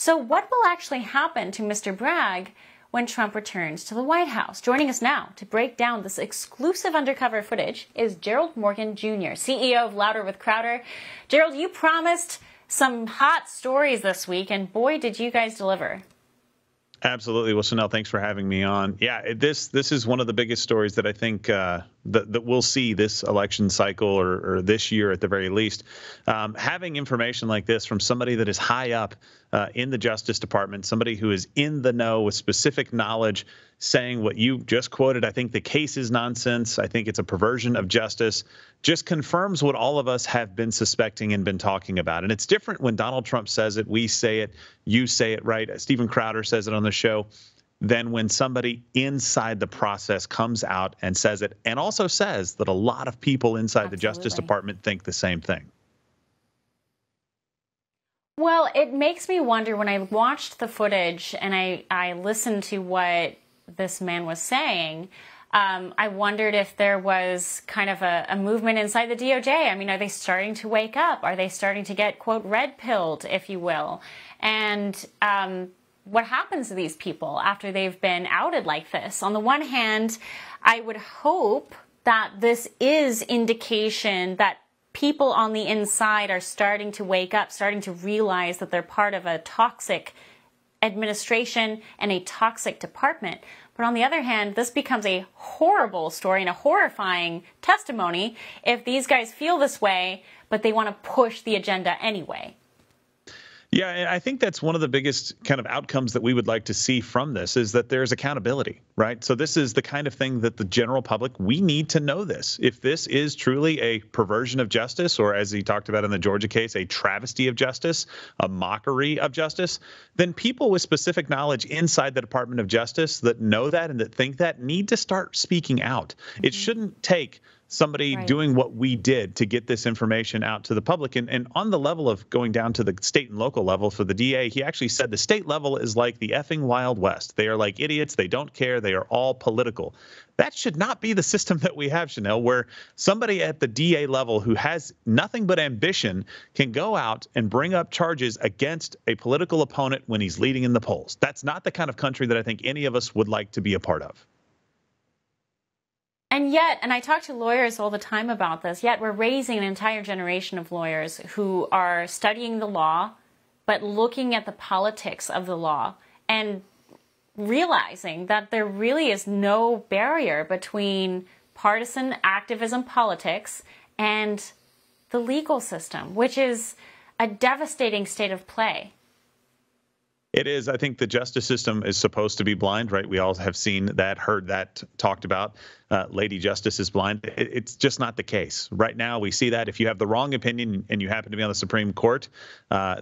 So what will actually happen to Mr. Bragg when Trump returns to the White House? Joining us now to break down this exclusive undercover footage is Gerald Morgan Jr., CEO of Louder with Crowder. Gerald, you promised some hot stories this week, and boy, did you guys deliver. Absolutely. Well, Chanel, thanks for having me on. Yeah, this is one of the biggest stories that I think that we'll see this election cycle or this year at the very least. Having information like this from somebody that is high up in the Justice Department, somebody who is in the know with specific knowledge, saying what you just quoted, I think the case is nonsense. I think it's a perversion of justice, just confirms what all of us have been suspecting and been talking about. And it's different when Donald Trump says it, we say it, you say it, right? Stephen Crowder says it on the show, than when somebody inside the process comes out and says it, and also says that a lot of people inside the Justice Department think the same thing. Well, it makes me wonder when I watched the footage and I listened to what this man was saying, I wondered if there was kind of a movement inside the DOJ. I mean, are they starting to wake up? Are they starting to get, quote, red-pilled, if you will? And what happens to these people after they've been outed like this? On the one hand, I would hope that this is indication that people on the inside are starting to wake up, starting to realize that they're part of a toxic administration and a toxic department. But on the other hand, this becomes a horrible story and a horrifying testimony if these guys feel this way, but they want to push the agenda anyway. Yeah, and I think that's one of the biggest kind of outcomes that we would like to see from this is that there's accountability, right? So this is the kind of thing that the general public, we need to know this. If this is truly a perversion of justice, or as he talked about in the Georgia case, a travesty of justice, a mockery of justice, then people with specific knowledge inside the Department of Justice that know that and that think that need to start speaking out. Mm-hmm. It shouldn't take somebody doing what we did to get this information out to the public. And on the level of going down to the state and local level for the DA, he actually said the state level is like the effing Wild West. They are like idiots. They don't care. They are all political. That should not be the system that we have, Chanel, where somebody at the DA level who has nothing but ambition can go out and bring up charges against a political opponent when he's leading in the polls. That's not the kind of country that I think any of us would like to be a part of. And yet, and I talk to lawyers all the time about this, yet we're raising an entire generation of lawyers who are studying the law, but looking at the politics of the law and realizing that there really is no barrier between partisan activism politics and the legal system, which is a devastating state of play. It is. I think the justice system is supposed to be blind, right? We all have seen that, heard that, talked about. Lady Justice is blind. It's just not the case. Right now, we see that if you have the wrong opinion and you happen to be on the Supreme Court,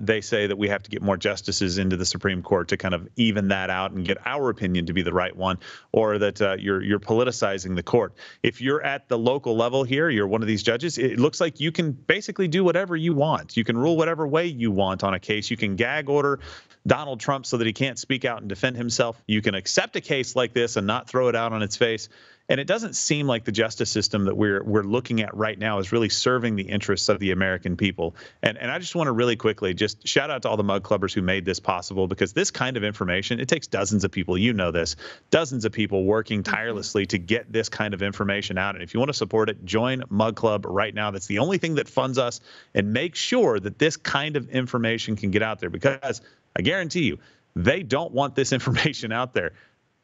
they say that we have to get more justices into the Supreme Court to kind of even that out and get our opinion to be the right one, or that you're politicizing the court. If you're at the local level here, you're one of these judges, it looks like you can basically do whatever you want. You can rule whatever way you want on a case. You can gag order Donald Trump so that he can't speak out and defend himself. You can accept a case like this and not throw it out on its face. And it doesn't seem like the justice system that we're looking at right now is really serving the interests of the American people. And I just want to really quickly just shout out to all the mug clubbers who made this possible, because this kind of information, it takes dozens of people, you know this, dozens of people working tirelessly to get this kind of information out. And if you want to support it, join Mug Club right now. That's the only thing that funds us, and make sure that this kind of information can get out there, because I guarantee you, they don't want this information out there.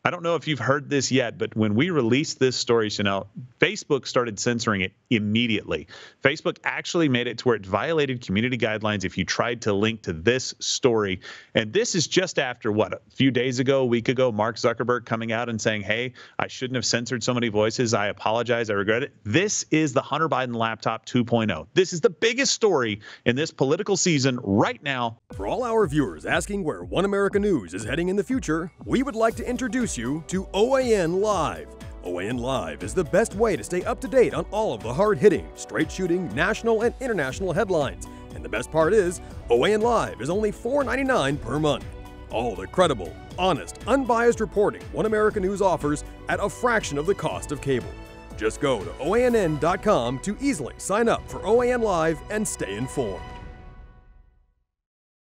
I don't know if you've heard this yet, but when we released this story, Chanel, Facebook started censoring it immediately. Facebook actually made it to where it violated community guidelines if you tried to link to this story. And this is just after, what, a few days ago, a week ago, Mark Zuckerberg coming out and saying, hey, I shouldn't have censored so many voices. I apologize. I regret it. This is the Hunter Biden laptop 2.0. This is the biggest story in this political season right now. For all our viewers asking where One America News is heading in the future, we would like to introduce you to OAN Live. OAN Live is the best way to stay up to date on all of the hard-hitting, straight-shooting, national and international headlines. And the best part is, OAN Live is only $4.99 per month. All the credible, honest, unbiased reporting One America News offers at a fraction of the cost of cable. Just go to OANN.com to easily sign up for OAN Live and stay informed.